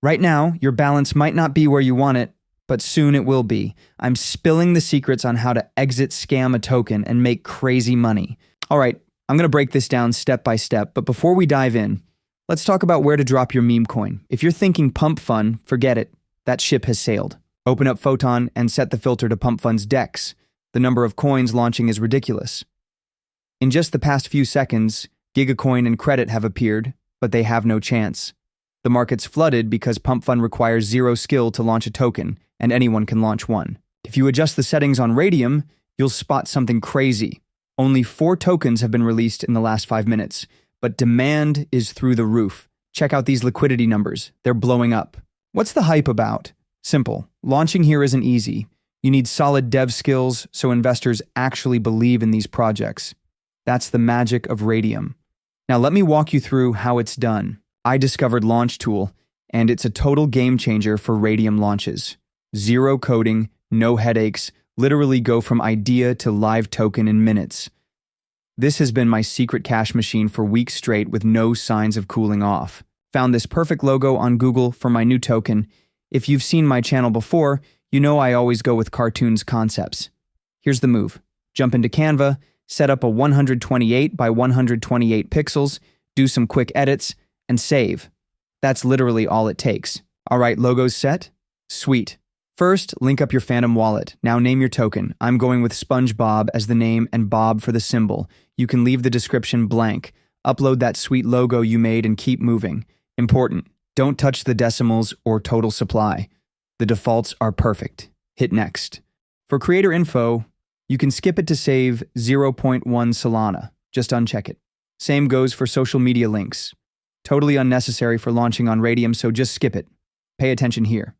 Right now, your balance might not be where you want it, but soon it will be. I'm spilling the secrets on how to exit scam a token and make crazy money. All right, I'm going to break this down step by step, but before we dive in, let's talk about where to drop your meme coin. If you're thinking pump fun, forget it. That ship has sailed. Open up Photon and set the filter to pump fun's DEX. The number of coins launching is ridiculous. In just the past few seconds, Gigacoin and Credit have appeared, but they have no chance. The market's flooded because Pump Fund requires 0 skill to launch a token, and anyone can launch one. If you adjust the settings on Raydium, you'll spot something crazy. Only 4 tokens have been released in the last 5 minutes, but demand is through the roof. Check out these liquidity numbers. They're blowing up. What's the hype about? Simple. Launching here isn't easy. You need solid dev skills so investors actually believe in these projects. That's the magic of Raydium. Now let me walk you through how it's done. I discovered Launch Tool, and it's a total game changer for Raydium launches. 0 coding, no headaches, literally go from idea to live token in minutes. This has been my secret cash machine for weeks straight with no signs of cooling off. Found this perfect logo on Google for my new token. If you've seen my channel before, you know I always go with cartoons concepts. Here's the move. Jump into Canva, set up a 128 by 128 pixels, do some quick edits, and save. That's literally all it takes. All right, logos set? Sweet. First, link up your Phantom wallet. Now name your token. I'm going with SpongeBob as the name and Bob for the symbol. You can leave the description blank. Upload that sweet logo you made and keep moving. Important, don't touch the decimals or total supply. The defaults are perfect. Hit next. For creator info, you can skip it to save 0.1 solana. Just uncheck it. Same goes for social media links. Totally unnecessary for launching on Raydium, so just skip it. Pay attention here.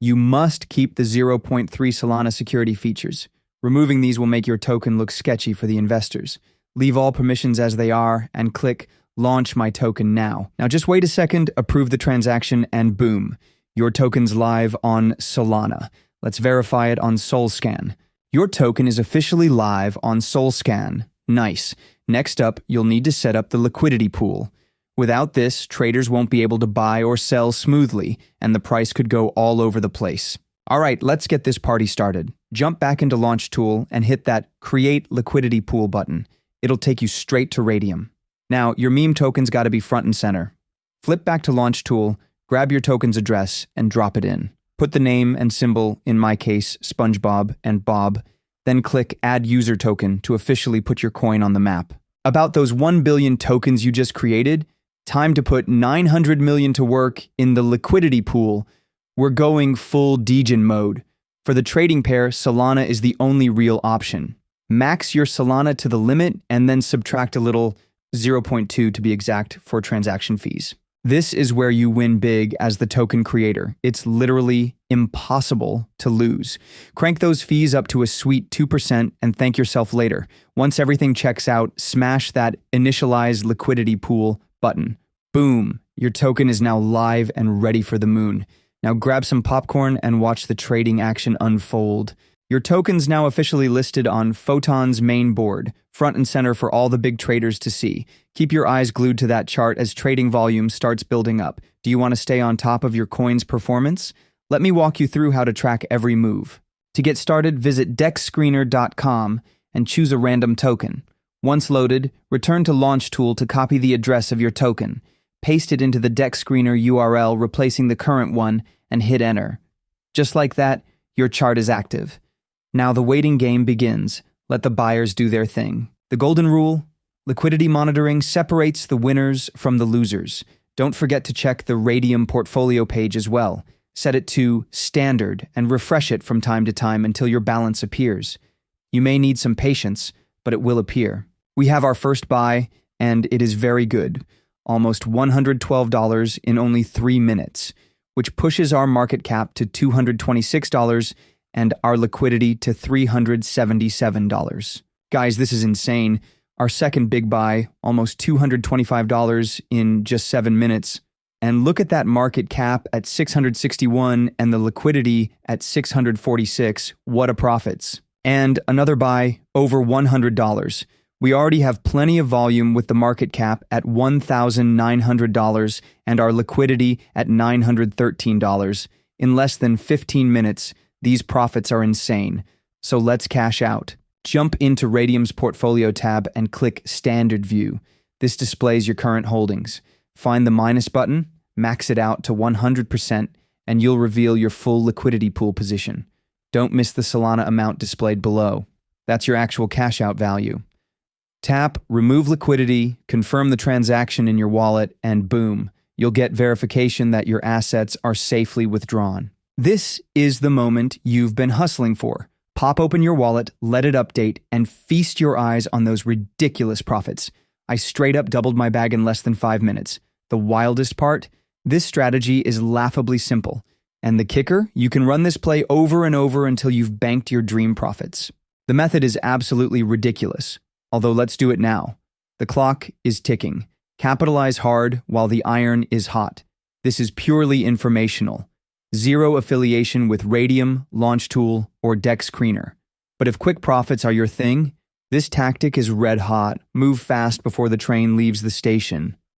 You must keep the 0.3 solana security features. Removing these will make your token look sketchy for the investors. Leave all permissions as they are and click Launch My Token Now. Now just wait a second, approve the transaction, and boom, your token's live on Solana. Let's verify it on SolScan. Your token is officially live on SolScan. Nice. Next up, you'll need to set up the liquidity pool. Without this, traders won't be able to buy or sell smoothly, and the price could go all over the place. All right, let's get this party started. Jump back into Launch Tool and hit that Create Liquidity Pool button. It'll take you straight to Raydium. Now, your meme token's got to be front and center. Flip back to Launch Tool, grab your token's address, and drop it in. Put the name and symbol, in my case, SpongeBob and Bob, then click Add User Token to officially put your coin on the map. About those 1 billion tokens you just created, time to put 900 million to work in the liquidity pool. We're going full degen mode. For the trading pair, Solana is the only real option. Max your Solana to the limit and then subtract a little, 0.2 to be exact, for transaction fees. This is where you win big as the token creator. It's literally impossible to lose. Crank those fees up to a sweet 2% and thank yourself later. Once everything checks out, smash that Initialize Liquidity Pool button. Boom, your token is now live and ready for the moon. Now grab some popcorn and watch the trading action unfold. Your token's now officially listed on Photon's main board, front and center for all the big traders to see. Keep your eyes glued to that chart as trading volume starts building up. Do you want to stay on top of your coin's performance? Let me walk you through how to track every move. To get started, visit dexscreener.com and choose a random token. Once loaded, return to Launch Tool to copy the address of your token. Paste it into the DEX Screener URL, replacing the current one, and hit Enter. Just like that, your chart is active. Now the waiting game begins. Let the buyers do their thing. The golden rule: liquidity monitoring separates the winners from the losers. Don't forget to check the Raydium portfolio page as well. Set it to Standard and refresh it from time to time until your balance appears. You may need some patience, but it will appear. We have our first buy, and it is very good. Almost $112 in only 3 minutes, which pushes our market cap to $226 and our liquidity to $377. Guys, this is insane. Our second big buy, almost $225 in just 7 minutes. And look at that market cap at 661 and the liquidity at 646. What a profits. And another buy, over $100. We already have plenty of volume with the market cap at $1,900 and our liquidity at $913. In less than 15 minutes, these profits are insane. So let's cash out. Jump into Raydium's portfolio tab and click Standard View. This displays your current holdings. Find the minus button, max it out to 100%, and you'll reveal your full liquidity pool position. Don't miss the Solana amount displayed below. That's your actual cash out value. Tap Remove Liquidity, confirm the transaction in your wallet, and boom, you'll get verification that your assets are safely withdrawn. This is the moment you've been hustling for. Pop open your wallet, let it update, and feast your eyes on those ridiculous profits. I straight up doubled my bag in less than 5 minutes. The wildest part? This strategy is laughably simple. And the kicker? You can run this play over and over until you've banked your dream profits. The method is absolutely ridiculous. Although let's do it now. The clock is ticking. Capitalize hard while the iron is hot. This is purely informational. Zero affiliation with Raydium, Launchtool, or Dex Screener. But if quick profits are your thing, this tactic is red hot. Move fast before the train leaves the station.